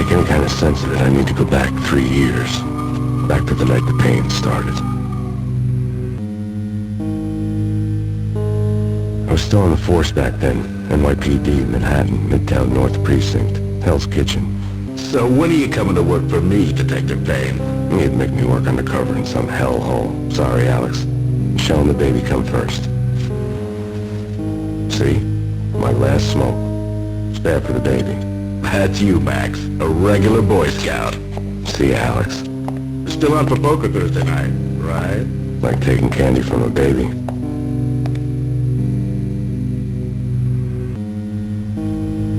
make any kind of sense of it, I need to go back 3 years. Back to the night the pain started. I was still on the force back then. NYPD, Manhattan, Midtown North Precinct, Hell's Kitchen. So when are you coming to work for me, Detective Payne? You'd make me work undercover in some hellhole. Sorry, Alex. Michelle and the baby come first. See? My last smoke. It's bad for the baby. That's you, Max. A regular Boy Scout. See ya, Alex. Still on for poker Thursday night, right? Like taking candy from a baby.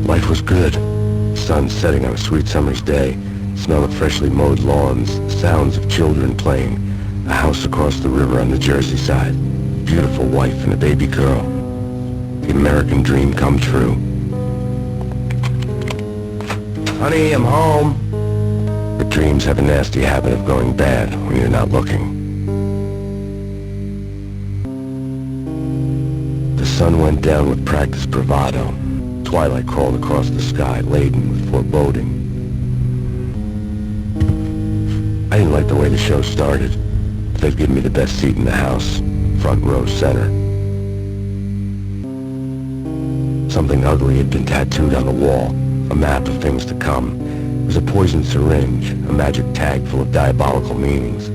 Life was good. Sun setting on a sweet summer's day. Smell of freshly mowed lawns. Sounds of children playing. A house across the river on the Jersey side. Beautiful wife and a baby girl. The American dream come true. Honey, I'm home. But dreams have a nasty habit of going bad when you're not looking. The sun went down with practiced bravado. Twilight crawled across the sky, laden with foreboding. I didn't like the way the show started. They'd given me the best seat in the house, front row center. Something ugly had been tattooed on the wall, a map of things to come. It was a poisoned syringe, a magic tag full of diabolical meanings.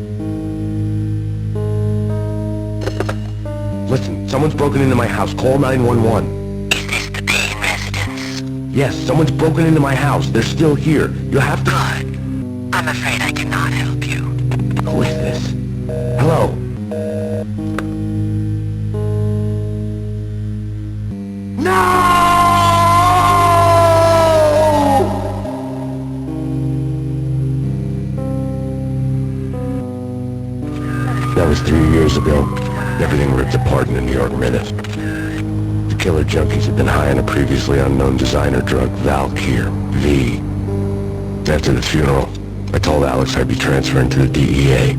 Listen, someone's broken into my house. Call 911. Is this the Payne residence? Yes, someone's broken into my house. They're still here. You have to... Good. I'm afraid I cannot help you. Who is this? Hello? No! That was 3 years ago. Everything ripped apart in a New York minute. The killer junkies had been high on a previously unknown designer drug, Valkyr, V. After the funeral, I told Alex I'd be transferring to the DEA.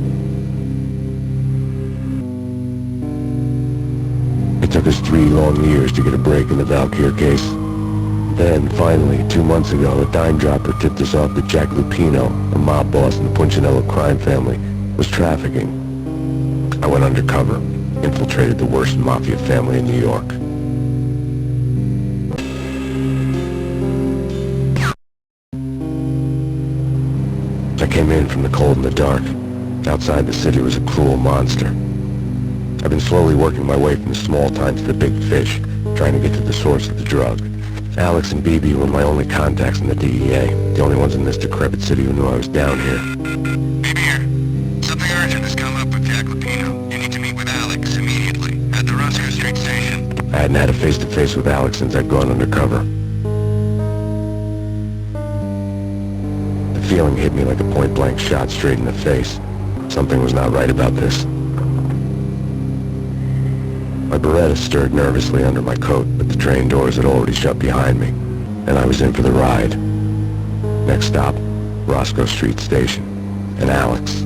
It took us 3 long years to get a break in the Valkyr case. Then, finally, 2 months ago, a dime dropper tipped us off that Jack Lupino, a mob boss in the Punchinello crime family, was trafficking. I went undercover, infiltrated the worst mafia family in New York. I came in from the cold and the dark. Outside the city was a cruel monster. I've been slowly working my way from the small time to the big fish, trying to get to the source of the drug. Alex and BB were my only contacts in the DEA, the only ones in this decrepit city who knew I was down here. BB here. Something urgent has come up with Jack Lupino. You need to meet with Alex immediately at the Roscoe Street station. I hadn't had a face-to-face with Alex since I'd gone undercover. The feeling hit me like a point-blank shot straight in the face. Something was not right about this. My Beretta stirred nervously under my coat, but the train doors had already shut behind me, and I was in for the ride. Next stop, Roscoe Street Station, and Alex.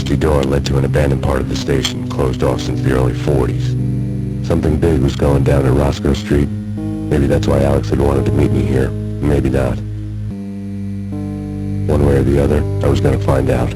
rusty door led to an abandoned part of the station, closed off since the early 40s. Something big was going down at Roscoe Street. Maybe that's why Alex had wanted to meet me here. Maybe not. One way or the other, I was going to find out.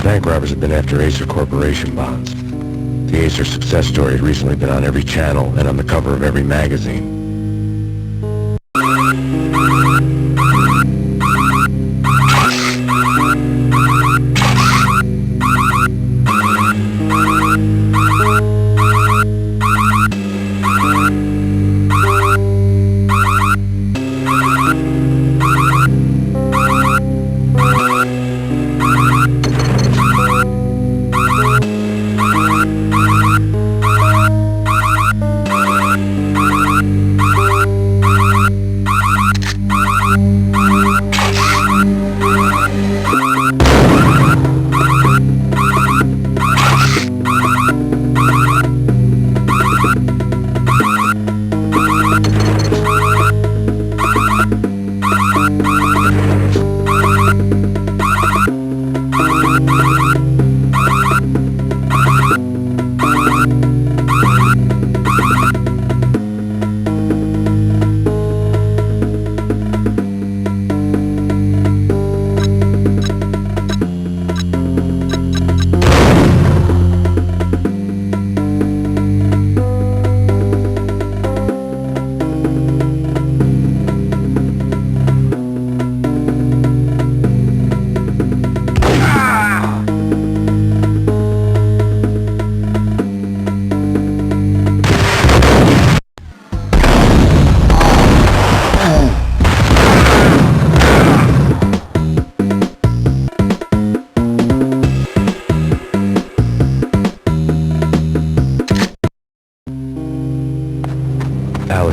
bank robbers had been after Acer Corporation bonds. The Acer success story had recently been on every channel and on the cover of every magazine.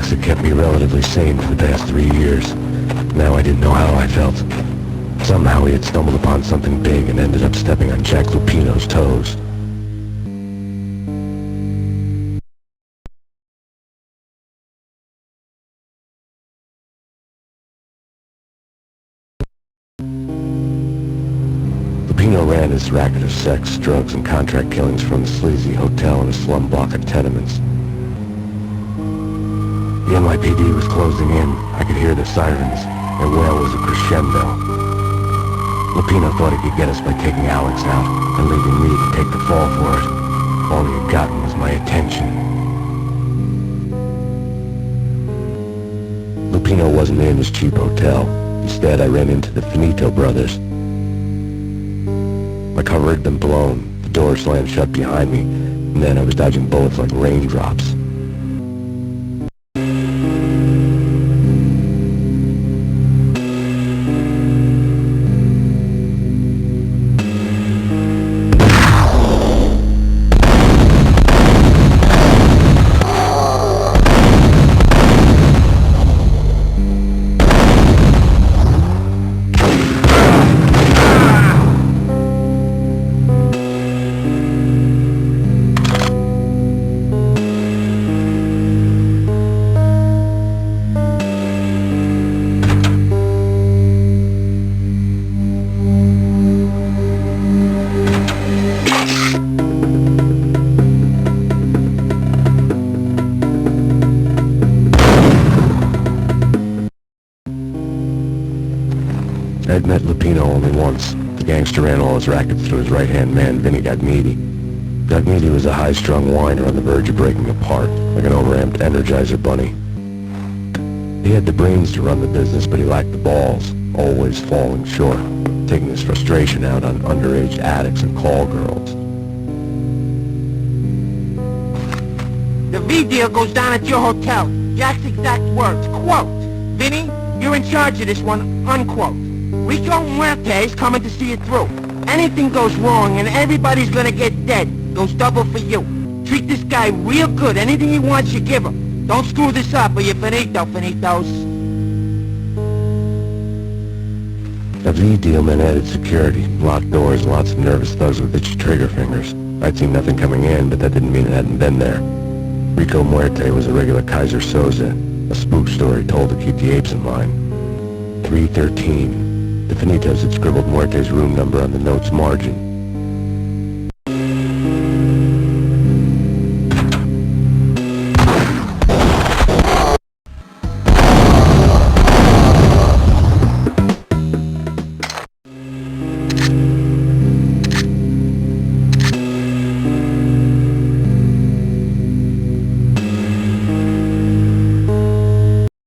Alex had kept me relatively sane for the past 3 years. Now I didn't know how I felt. Somehow he had stumbled upon something big and ended up stepping on Jack Lupino's toes. Lupino ran his racket of sex, drugs, and contract killings from a sleazy hotel in a slum block of tenements. The NYPD was closing in. I could hear the sirens. Their wail was a crescendo. Lupino thought he could get us by taking Alex out and leaving me to take the fall for it. All he had gotten was my attention. Lupino wasn't in his cheap hotel. Instead, I ran into the Finito brothers. My cover had been blown. The door slammed shut behind me, and then I was dodging bullets like raindrops. I'd met Lupino only once. The gangster ran all his rackets through his right-hand man, Vinny Gagmiti. Gagmiti was a high-strung whiner on the verge of breaking apart, like an overamped Energizer bunny. He had the brains to run the business, but he lacked the balls, always falling short, taking his frustration out on underage addicts and call girls. The V deal goes down at your hotel. Jack's exact words, quote, "Vinny, you're in charge of this one," unquote. Rico Muerte's coming to see it through. Anything goes wrong and everybody's gonna get dead. Goes double for you. Treat this guy real good. Anything he wants, you give him. Don't screw this up or you're finito, finitos. A V deal meant added security, locked doors, lots of nervous thugs with itchy trigger fingers. I'd seen nothing coming in, but that didn't mean it hadn't been there. Rico Muerte was a regular Kaiser Soze, a spook story told to keep the apes in line. 313. The Finitos had scribbled Muerte's room number on the note's margin.